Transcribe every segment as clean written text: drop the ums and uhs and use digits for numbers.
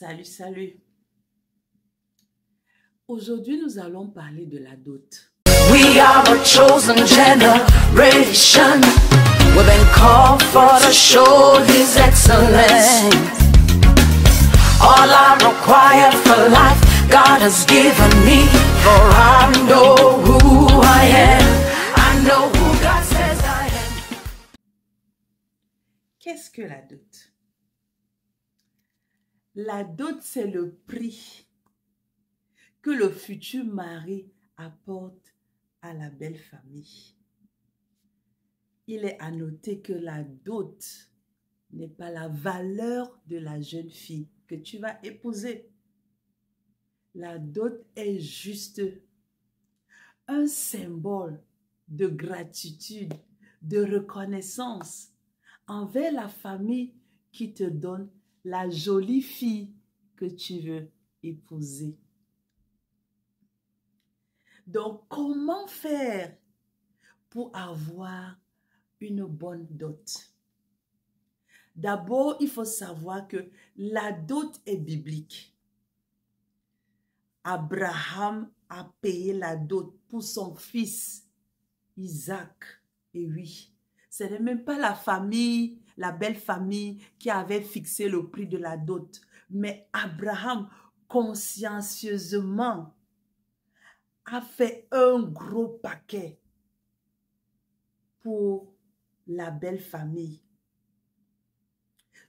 Salut, salut. Aujourd'hui, nous allons parler de la dot. We are a chosen generation. We've been called for to show His excellence. All I require for life, God has given me. For I know who I am. I know who God says I am. Qu'est-ce que la dot? La dot, c'est le prix que le futur mari apporte à la belle famille. Il est à noter que la dot n'est pas la valeur de la jeune fille que tu vas épouser. La dot est juste un symbole de gratitude, de reconnaissance envers la famille qui te donne la jolie fille que tu veux épouser. Donc, comment faire pour avoir une bonne dot? D'abord, il faut savoir que la dot est biblique. Abraham a payé la dot pour son fils Isaac. Et oui, ce n'est même pas la famille, la belle famille qui avait fixé le prix de la dot. Mais Abraham, consciencieusement, a fait un gros paquet pour la belle famille.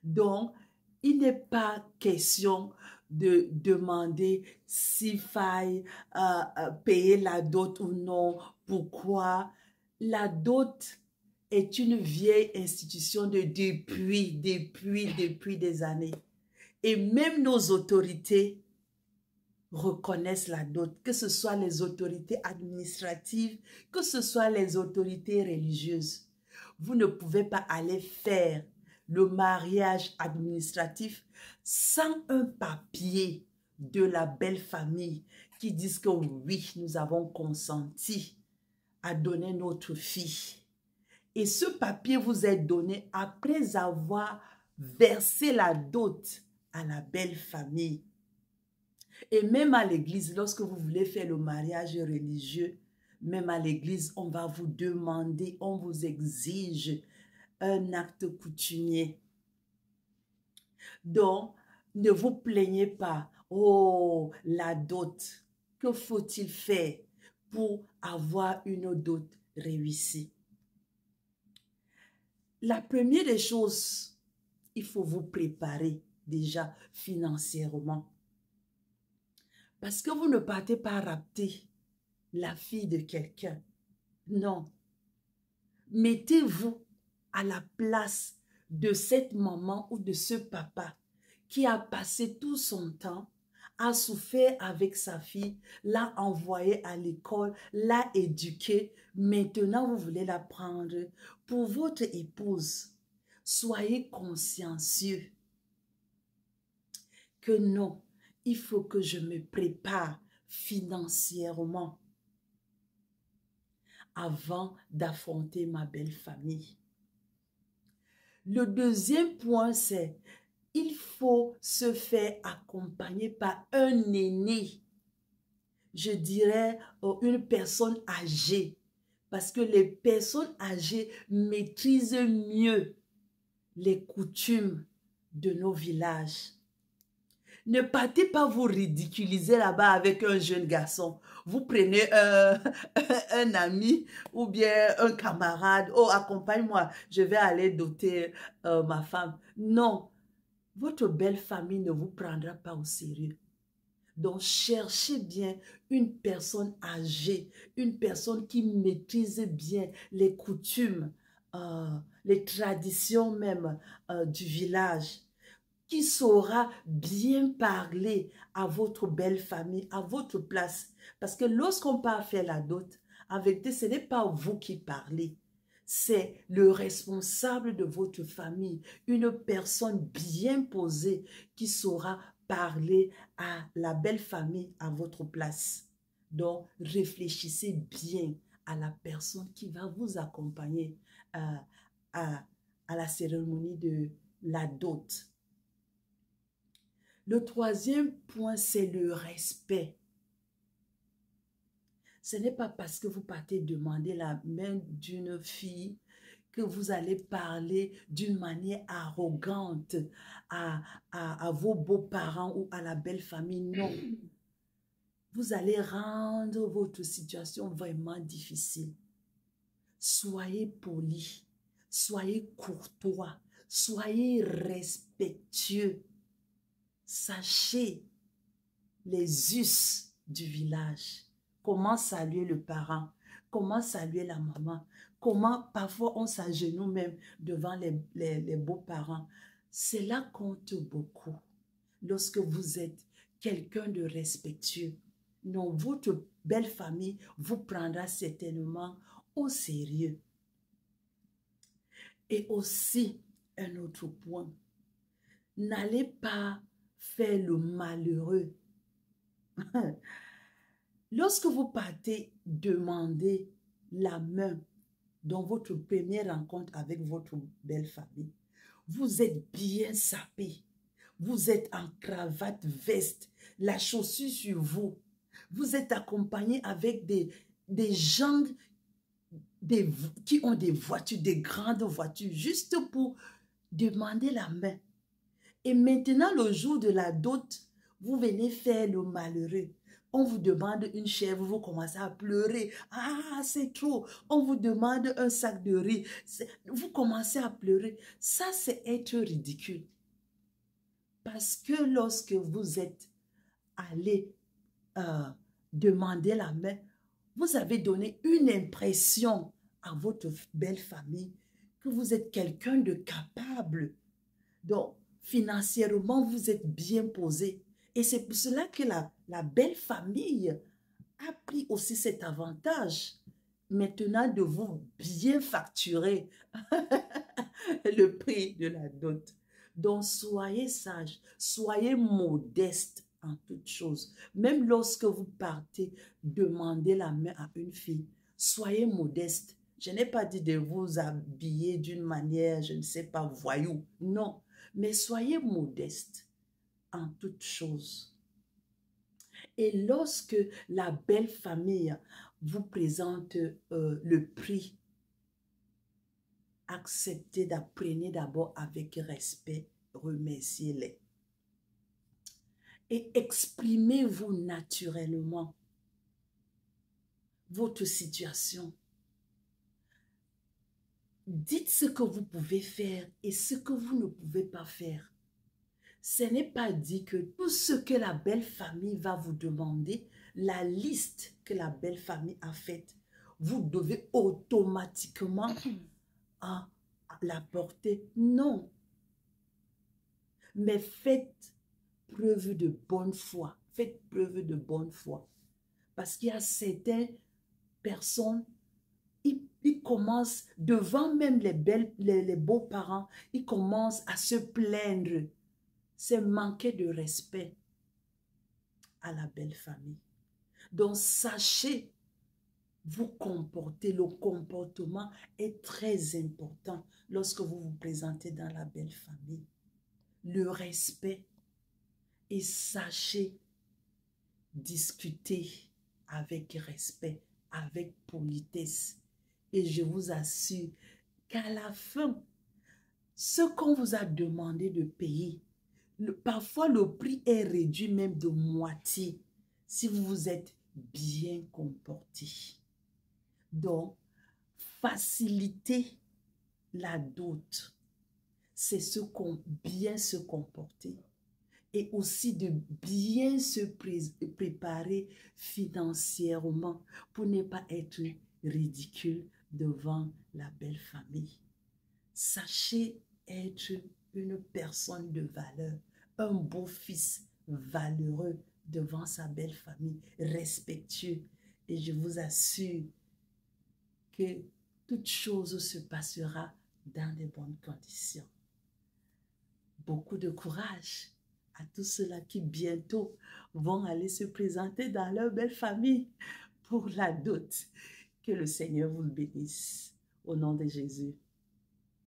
Donc, il n'est pas question de demander s'il faille payer la dot ou non. Pourquoi? La dot est une vieille institution depuis des années. Et même nos autorités reconnaissent la dot, que ce soit les autorités administratives, que ce soit les autorités religieuses. Vous ne pouvez pas aller faire le mariage administratif sans un papier de la belle famille qui disent que oui, nous avons consenti à donner notre fille. Et ce papier vous est donné après avoir versé la dot à la belle famille. Et même à l'église, lorsque vous voulez faire le mariage religieux, même à l'église, on va vous demander, on vous exige un acte coutumier. Donc, ne vous plaignez pas. Oh, la dot. Que faut-il faire pour avoir une dot réussie? La première des choses, il faut vous préparer déjà financièrement. Parce que vous ne partez pas rapter la fille de quelqu'un. Non. Mettez-vous à la place de cette maman ou de ce papa qui a passé tout son temps, a souffert avec sa fille, l'a envoyée à l'école, l'a éduquée. Maintenant, vous voulez la prendre pour votre épouse. Soyez consciencieux que non. Il faut que je me prépare financièrement avant d'affronter ma belle famille. Le deuxième point, c'est il faut se faire accompagner par un aîné. Je dirais une personne âgée. Parce que les personnes âgées maîtrisent mieux les coutumes de nos villages. Ne partez pas vous ridiculiser là-bas avec un jeune garçon. Vous prenez un ami ou bien un camarade. Oh, accompagne-moi, je vais aller doter ma femme. Non, votre belle famille ne vous prendra pas au sérieux. Donc, cherchez bien une personne âgée, une personne qui maîtrise bien les coutumes, les traditions même du village, qui saura bien parler à votre belle famille, à votre place. Parce que lorsqu'on part faire la dot, en vérité, ce n'est pas vous qui parlez. C'est le responsable de votre famille, une personne bien posée qui saura parler à la belle famille à votre place. Donc, réfléchissez bien à la personne qui va vous accompagner à la cérémonie de la dot. Le troisième point, c'est le respect. Ce n'est pas parce que vous partez demander la main d'une fille que vous allez parler d'une manière arrogante à vos beaux-parents ou à la belle famille. Non. Vous allez rendre votre situation vraiment difficile. Soyez poli, soyez courtois, soyez respectueux. Sachez les us du village. Comment saluer le parent, comment saluer la maman, comment parfois on s'agenouille même devant les beaux-parents. Cela compte beaucoup lorsque vous êtes quelqu'un de respectueux. Non, votre belle famille vous prendra certainement au sérieux. Et aussi, un autre point, n'allez pas faire le malheureux. Lorsque vous partez demander la main dans votre première rencontre avec votre belle famille, vous êtes bien sapé, vous êtes en cravate, veste, la chaussure sur vous, vous êtes accompagné avec des gens qui ont des voitures, des grandes voitures, juste pour demander la main. Et maintenant, le jour de la dot, vous venez faire le malheureux. On vous demande une chèvre, vous commencez à pleurer. Ah, c'est trop. On vous demande un sac de riz. Vous commencez à pleurer. Ça, c'est être ridicule. Parce que lorsque vous êtes allé demander la main, vous avez donné une impression à votre belle famille que vous êtes quelqu'un de capable. Donc, financièrement, vous êtes bien posé. Et c'est pour cela que la belle famille a pris aussi cet avantage maintenant de vous bien facturer le prix de la dot. Donc, soyez sage, soyez modeste en toutes choses. Même lorsque vous partez demander la main à une fille, soyez modeste. Je n'ai pas dit de vous habiller d'une manière, je ne sais pas, voyou. Non, mais soyez modeste en toutes choses. Et lorsque la belle famille vous présente le prix, acceptez d'apprendre d'abord avec respect, remerciez-les. Et exprimez-vous naturellement votre situation. Dites ce que vous pouvez faire et ce que vous ne pouvez pas faire. Ce n'est pas dit que tout ce que la belle famille va vous demander, la liste que la belle famille a faite, vous devez automatiquement l'apporter. Non. Mais faites preuve de bonne foi. Faites preuve de bonne foi. Parce qu'il y a certaines personnes, ils commencent, devant même les beaux-parents, ils commencent à se plaindre. C'est manquer de respect à la belle famille. Donc, sachez vous comporter. Le comportement est très important lorsque vous vous présentez dans la belle famille. Le respect. Et sachez discuter avec respect, avec politesse. Et je vous assure qu'à la fin, ce qu'on vous a demandé de payer, parfois le prix est réduit même de moitié si vous vous êtes bien comporté. Donc, faciliter la dot, c'est bien se comporter et aussi de bien se préparer financièrement pour ne pas être ridicule devant la belle famille. Sachez être une personne de valeur, un beau fils valeureux devant sa belle famille, respectueux. Et je vous assure que toute chose se passera dans de bonnes conditions. Beaucoup de courage à tous ceux-là qui bientôt vont aller se présenter dans leur belle famille pour la dot. Que le Seigneur vous bénisse. Au nom de Jésus.